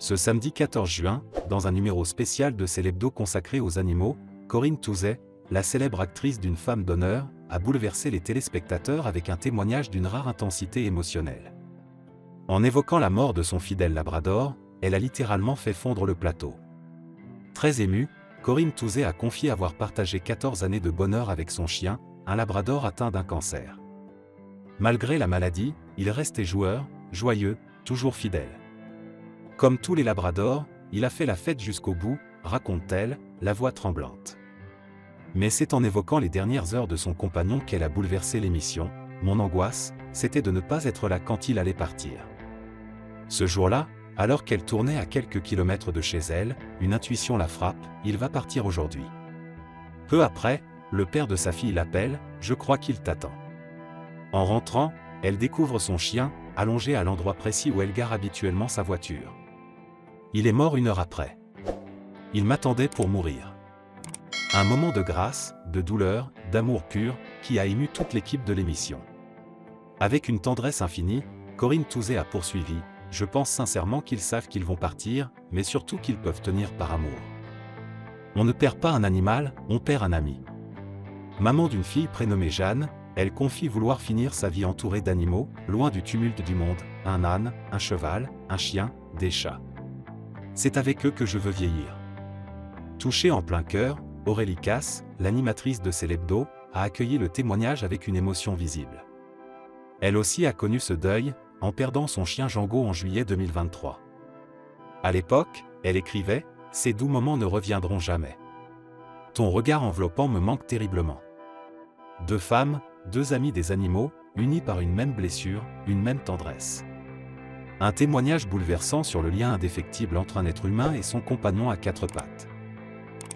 Ce samedi 14 juin, dans un numéro spécial de Célébdo consacré aux animaux, Corinne Touzet, la célèbre actrice d'une femme d'honneur, a bouleversé les téléspectateurs avec un témoignage d'une rare intensité émotionnelle. En évoquant la mort de son fidèle labrador, elle a littéralement fait fondre le plateau. Très émue, Corinne Touzet a confié avoir partagé 14 années de bonheur avec son chien, un labrador atteint d'un cancer. Malgré la maladie, il restait joueur, joyeux, toujours fidèle. Comme tous les labradors, il a fait la fête jusqu'au bout, raconte-t-elle, la voix tremblante. Mais c'est en évoquant les dernières heures de son compagnon qu'elle a bouleversé l'émission. Mon angoisse, c'était de ne pas être là quand il allait partir. Ce jour-là, alors qu'elle tournait à quelques kilomètres de chez elle, une intuition la frappe, il va partir aujourd'hui. Peu après, le père de sa fille l'appelle, je crois qu'il t'attend. En rentrant, elle découvre son chien, allongé à l'endroit précis où elle gare habituellement sa voiture. Il est mort 1 heure après. Il m'attendait pour mourir. Un moment de grâce, de douleur, d'amour pur, qui a ému toute l'équipe de l'émission. Avec une tendresse infinie, Corinne Touzet a poursuivi, je pense sincèrement qu'ils savent qu'ils vont partir, mais surtout qu'ils peuvent tenir par amour. On ne perd pas un animal, on perd un ami. Maman d'une fille prénommée Jeanne, elle confie vouloir finir sa vie entourée d'animaux, loin du tumulte du monde, un âne, un cheval, un chien, des chats. C'est avec eux que je veux vieillir. Touchée en plein cœur, Aurélie Casse, l'animatrice de Célébdo, a accueilli le témoignage avec une émotion visible. Elle aussi a connu ce deuil, en perdant son chien Django en juillet 2023. À l'époque, elle écrivait « Ces doux moments ne reviendront jamais. Ton regard enveloppant me manque terriblement. » 2 femmes, 2 amies des animaux, unies par une même blessure, une même tendresse. Un témoignage bouleversant sur le lien indéfectible entre un être humain et son compagnon à 4 pattes.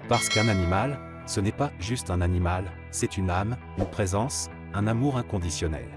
Parce qu'un animal, ce n'est pas juste un animal, c'est une âme, une présence, un amour inconditionnel.